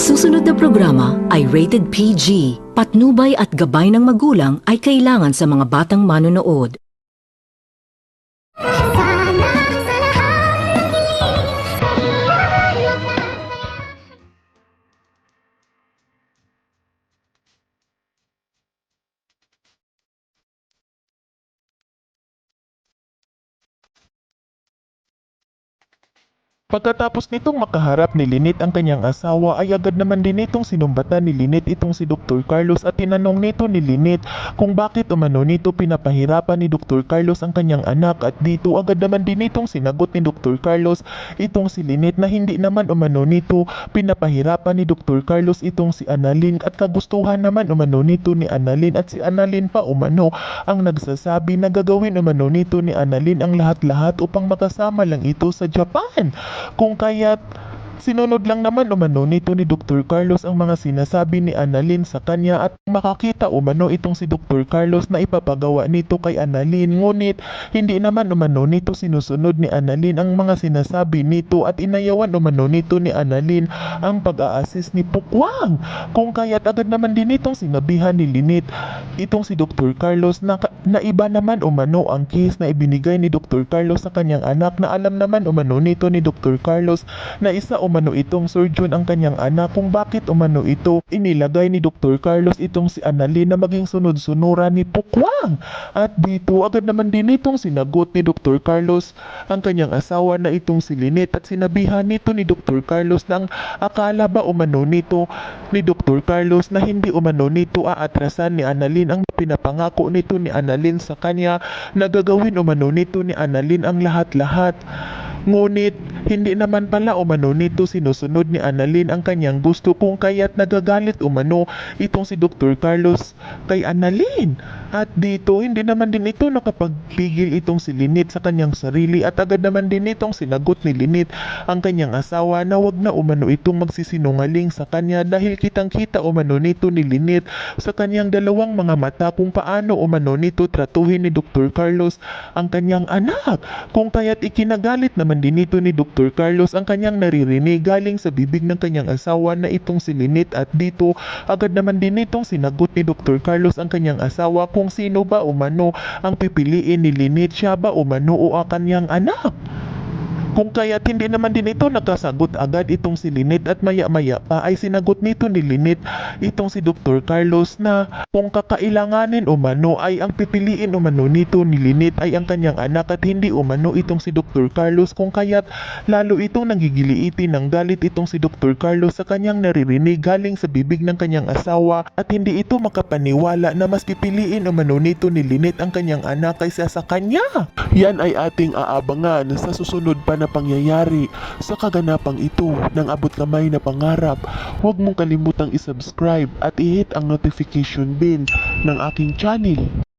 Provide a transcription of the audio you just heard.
susunod na programa ay rated PG. Patnubay at gabay ng magulang ay kailangan sa mga batang manonood. Pagkatapos nitong makaharap ni Lynette ang kanyang asawa ay agad naman din itong sinumbatan ni Lynette itong si Dr. Carlos at tinanong nito ni Lynette kung bakit umano nito pinapahirapan ni Dr. Carlos ang kanyang anak at dito agad naman din itong sinagot ni Dr. Carlos itong si Lynette na hindi naman umano nito pinapahirapan ni Dr. Carlos itong si Annalyn at kagustuhan naman umano nito ni Annalyn at si Annalyn pa umano ang nagsasabi na gagawin umano nito ni Annalyn ang lahat-lahat upang makasama lang ito sa Japan. Kung kaya't sinunod lang naman umano nito ni Dr. Carlos ang mga sinasabi ni Annalyn sa kanya at makakita umano itong si Dr. Carlos na ipapagawa nito kay Annalyn. Ngunit hindi naman umano nito sinusunod ni Annalyn ang mga sinasabi nito at inayawan umano nito ni Annalyn ang pag-a-assist ni Pukwang. Kung kaya't agad naman din itong sinabihan ni Lynette itong si Dr. Carlos na iba naman umano ang case na ibinigay ni Dr. Carlos sa kanyang anak na alam naman umano nito ni Dr. Carlos na isa umano itong surgeon ang kanyang anak kung bakit umano ito inilagay ni Dr. Carlos itong si Annalyn na maging sunod-sunuran ni Pukwang. At dito agad naman din itong sinagot ni Dr. Carlos ang kanyang asawa na itong si Lynette at sinabihan nito ni Dr. Carlos na ang akala ba umano nito ni Dr. Carlos na hindi umano nito aatrasan ni Annalyn ang pinapangako nito ni Annalyn sa kanya na gagawin umano nito ni Annalyn ang lahat-lahat. Ngunit hindi naman pala umano nito sinusunod ni Annalyn ang kanyang gusto kung kaya't nagagalit umano itong si Dr. Carlos kay Annalyn. At dito hindi naman din ito nakapagpigil itong si Lynette sa kanyang sarili at agad naman din itong sinagot ni Lynette ang kanyang asawa na wag na umano itong magsisinungaling sa kanya dahil kitang-kita umano nito ni Lynette sa kanyang dalawang mga mata kung paano umano nito tratuhin ni Dr. Carlos ang kanyang anak. Kung kaya't ikinagalit naman din nito ni Dr. Carlos ang kanyang naririnig galing sa bibig ng kanyang asawa na itong si Lynette at dito agad naman din itong sinagot ni Dr. Carlos ang kanyang asawa kung sino ba umano ang pipiliin ni Lynette, siya ba umano o ang kanyang anak. Kung kaya't hindi naman din ito nakasagot agad itong si Lynette at maya-maya pa ay sinagot nito ni Lynette itong si Dr. Carlos na kung kakailanganin umano ay ang pipiliin umano nito ni Lynette ay ang kanyang anak at hindi umano itong si Dr. Carlos. Kung kaya't lalo itong nagigiliitin ng galit itong si Dr. Carlos sa kanyang naririnig galing sa bibig ng kanyang asawa at hindi ito makapaniwala na mas pipiliin umano nito ni Lynette ang kanyang anak kaysa sa kanya. Yan ay ating aabangan sa susunod pa na pangyayari sa kaganapang ito ng abot kamay na pangarap. Huwag mong kalimutang isubscribe at i-hit ang notification bell ng aking channel.